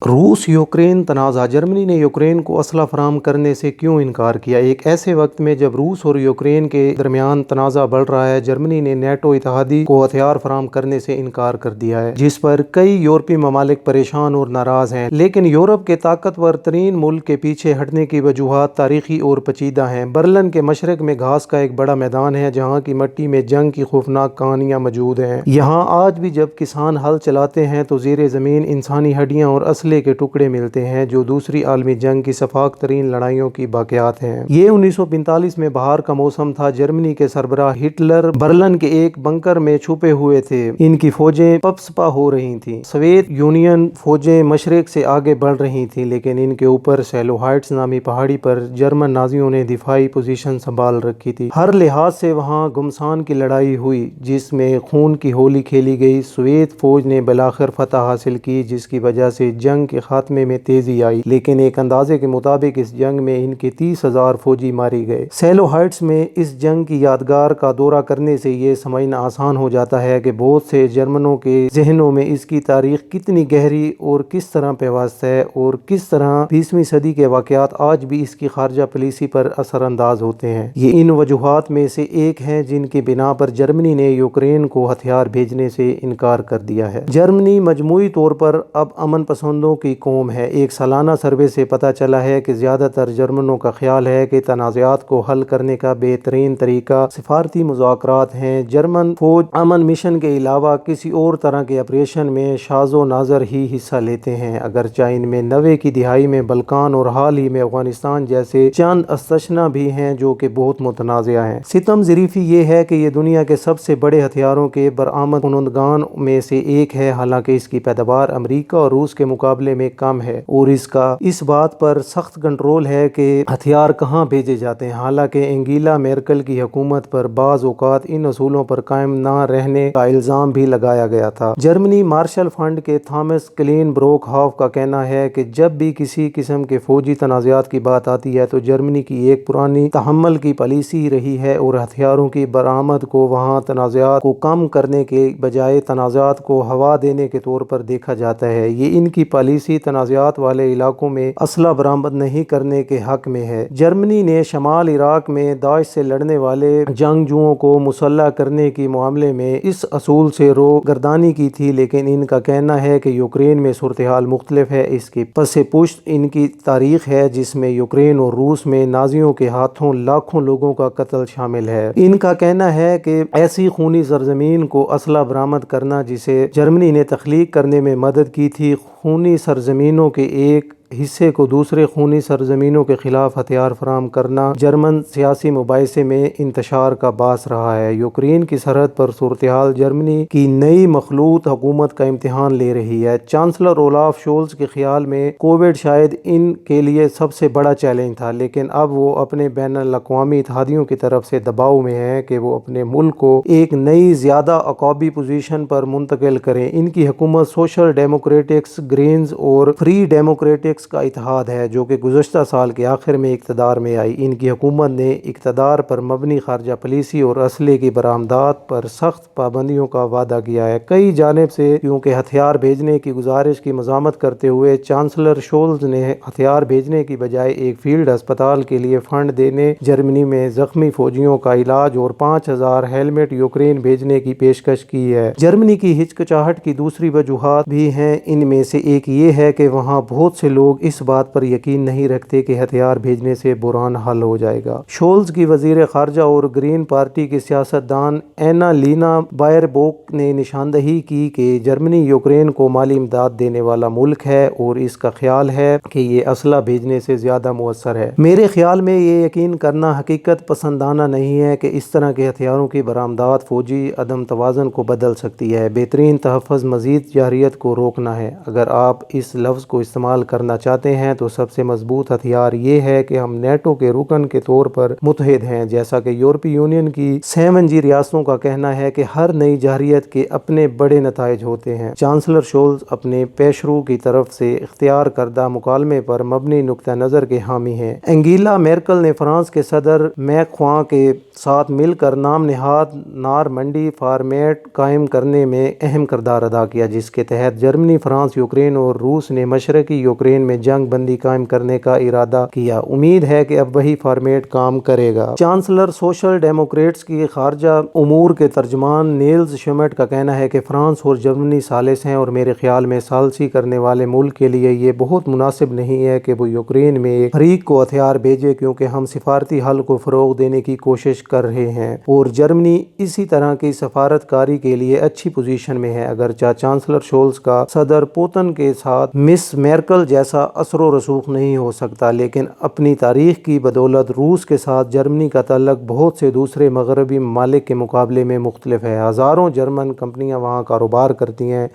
रूस Ukraine तनाज़ा। Germany ने Ukraine को असला फराहम करने से क्यों इनकार किया? एक ऐसे वक्त में जब रूस और यूक्रेन के दरमियान तनाज़ा बढ़ रहा है, जर्मनी ने नेटो इत्तेहादी को हथियार फराहम करने से इनकार कर दिया है, जिस पर कई यूरोपीय ममालिक परेशान और नाराज हैं। लेकिन यूरोप के ताकतवर तरीन मुल्क के पीछे हटने की वजूहात तारीखी और पेचीदा हैं। बर्लिन के मशरक में घास का एक बड़ा मैदान है, जहाँ की मिट्टी में जंग की खौफनाक कहानियाँ मौजूद हैं। यहाँ आज भी जब किसान हल चलाते हैं तो ज़ेरे ज़मीन इंसानी हड्डियाँ और असले के टुकड़े मिलते हैं, जो दूसरी आलमी जंग की सफाक तरीन लड़ाइयों की बाक़ियात हैं। ये 1945 में बहार का मौसम था। जर्मनी के सरबराह हिटलर बर्लिन के एक बंकर में छुपे हुए थे। इनकी फौजें पसपा हो रही थीं। सोवियत यूनियन फौजें मशरक से आगे बढ़ रही थीं, लेकिन इनके ऊपर सेलो हाइट्स नामी पहाड़ी पर जर्मन नाजियों ने दिफाई पोजीशन संभाल रखी थी। हर लिहाज से वहाँ गुमसान की लड़ाई हुई, जिसमें खून की होली खेली गई। सोवियत फौज ने बिलाखिर फतह हासिल की, जिसकी वजह से जंग के खात्मे में तेजी आई, लेकिन एक अंदाजे के मुताबिक इस जंग में इनके 30,000 फौजी मारे गए। सेलो हाइट्स में इस जंग की यादगार का दौरा करने से ये समझना आसान हो जाता है कि बहुत से जर्मनों के जहनों में इसकी तारीख कितनी गहरी और किस तरह पेवस्त है, और किस तरह 20वीं सदी के वाक़यात आज भी इसकी खारजा पॉलिसी पर असरअंदाज होते हैं। ये इन वजूहात में से एक है जिनकी बिना पर जर्मनी ने यूक्रेन को हथियार भेजने से इनकार कर दिया है। जर्मनी मजमूई तौर पर अब अमन पसंदों की कौम है। एक सालाना सर्वे से पता चला है कि ज़्यादातर जर्मनों का ख्याल है कि तनाज़ात को हल करने का बेहतरीन तरीका सिफारती मुज़ाकरात हैं। जर्मन फौज अमन मिशन के अलावा किसी और तरह के ऑपरेशन में शाज़ो नाज़र ही हिस्सा लेते हैं, अगरचे इनमें 90 की दिहाई में बल्कान और हाल ही में अफगानिस्तान जैसे चंद अस्तशना भी हैं जो कि बहुत मुतनाज़िया हैं। सितम ज़रीफ़ी ये है कि ये दुनिया के सबसे बड़े हथियारों के बरामद कुनंदगान में से एक है, हालांकि इसकी पैदावार अमरीका और रूस के मुकाबले में कम है, और इसका इस बात पर सख्त कंट्रोल है कि हथियार कहाँ भेजे जाते हैं। हालांकि एंगेला मेर्केल की हुकूमत पर बाज़ औक़ात इन असूलों पर कायम न रहने का इल्ज़ाम भी लगाया गया था। जर्मनी मार्शल फंड के थॉमस क्लीन ब्रोकहॉफ का कहना है कि जब भी किसी किस्म के फौजी तनाज़ात की बात आती है तो जर्मनी की एक पुरानी तहम्मुल की पॉलिसी रही है, और हथियारों की बरामद को वहाँ तनाज़ात को कम करने के बजाय तनाज़ात को हवा देने के तौर पर देखा जाता है। ये इनकी पॉलिसी तनाज़ात वाले इलाकों में असला बरामद नहीं करने के हक में है। जर्मनी ने शमाल इराक में दाइश से लड़ने वाले जंगजुओं को मुसल्लह करने के मामले में इस असूल से रोगर्दानी की थी, लेकिन इनका कहना है कि यूक्रेन में सूरत हाल मुख्तलिफ है। इसकी पसे पुश्त इनकी तारीख है, जिसमें यूक्रेन और रूस में नाजियों के हाथों लाखों लोगों का कत्ल शामिल है। इनका कहना है कि ऐसी खूनी सरजमीन को असला बरामद करना, जिसे जर्मनी ने तख्लीक करने में मदद की थी, खूनी सरजमीनों के एक हिस्से को दूसरे खूनी सरजमीनों के खिलाफ हथियार फराहम करना जर्मन सियासी मुबाहिसे में इंतशार का बास रहा है। यूक्रेन की सरहद पर सूरत हाल जर्मनी की नई मखलूत हुकूमत का इम्तिहान ले रही है। चांसलर ओलाफ शोल्ज के ख्याल में कोविड शायद इनके लिए सबसे बड़ा चैलेंज था, लेकिन अब वो अपने बैनुल-अक़वामी इत्तेहादियों की तरफ से दबाव में है कि वो अपने मुल्क को एक नई ज़्यादा अक़ाबी पोजीशन पर मुंतकिल करें। इनकी हुकूमत सोशल डेमोक्रेटिक्स, ग्रीन्स और फ्री डेमोक्रेटिक्स का इत्तेहाद है, जो कि गुज़श्ता साल के आखिर में इक़्तिदार में आई। इनकी हुकूमत ने इक़्तिदार पर मबनी खारजा पॉलिसी और असले की बरामदात पर सख्त पाबंदियों का वादा किया है। कई जानिब से क्योंकि हथियार भेजने की गुजारिश की मज़ामत करते हुए चांसलर शोल्ज ने हथियार भेजने की बजाय एक फील्ड अस्पताल के लिए फंड देने, जर्मनी में जख्मी फौजियों का इलाज और 5,000 हेलमेट यूक्रेन भेजने की पेशकश की है। जर्मनी की हिचकिचाहट की दूसरी वजूहात भी हैं। इनमें से एक ये है कि वहाँ बहुत से लोग इस बात पर यकीन नहीं रखते कि हथियार भेजने से बुरान हल हो जाएगा। शोल्ज की वजीर खारजा और ग्रीन पार्टी की सियासतदान एनालीना बायरबोक ने निशानदही की कि जर्मनी यूक्रेन को माली इमदाद देने वाला मुल्क है, और इसका ख्याल है कि ये असला भेजने से ज़्यादा मुअस्सर है। मेरे ख्याल में ये यकीन करना हकीकत पसंदाना नहीं है कि इस तरह के हथियारों की बरामदात फौजी अदम तवाज़न को बदल सकती है। बेहतरीन तहफ़्फ़ुज़ मज़ीद जारियत को रोकना है। अगर आप इस लफ्ज़ को इस्तेमाल करना چاہتے ہیں تو سب سے مضبوط ہتھیار یہ ہے کہ ہم نیٹو کے رکن کے طور پر متحد ہیں، جیسا کہ یورپی یونین کی 57 ریاستوں کا کہنا ہے کہ ہر نئی جارحیت کے اپنے بڑے نتائج ہوتے ہیں۔ چانسلر شولز اپنے پیشرو کی طرف سے اختیار کردہ مکالمے پر مبنی نقطہ نظر کے حامی ہیں۔ انگیلا میرکل نے فرانس کے صدر میکخواں کے ساتھ مل کر نام نہاد نارمنڈی فارمیٹ قائم کرنے میں اہم کردار ادا کیا، جس کے تحت جرمنی، فرانس، یوکرین اور روس نے مشرقی یوکرین میں جنگ بندی قائم کرنے کا ارادہ کیا۔ امید ہے کہ اب وہی فارمیٹ کام کرے گا۔ چانسلر سوشل ڈیموکریٹس کی خارجہ امور کے ترجمان نیلز شمٹ کا کہنا ہے کہ فرانس اور جرمنی ثالث ہیں اور میرے خیال میں ثالثی کرنے والے ملک کے لیے یہ بہت مناسب نہیں ہے کہ وہ یوکرین میں ایک فریق کو ہتھیار بھیجے، کیونکہ ہم سفارتی حل کو فروغ دینے کی کوشش کر رہے ہیں اور جرمنی اسی طرح کی سفارت کاری کے لیے اچھی پوزیشن میں ہے۔ اگرچہ چانسلر شولز کا صدر پوتن کے ساتھ مس میرکل جیسا اثر و رسوخ نہیں ہو سکتا، لیکن اپنی تاریخ کی بدولت روس کے ساتھ جرمنی کا تعلق بہت سے دوسرے مغربی ممالک کے مقابلے میں مختلف ہے۔ ہزاروں جرمن کمپنیاں وہاں کاروبار کرتی ہیں،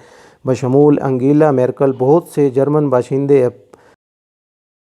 بشمول انگیلا میرکل۔ بہت سے جرمن باشندے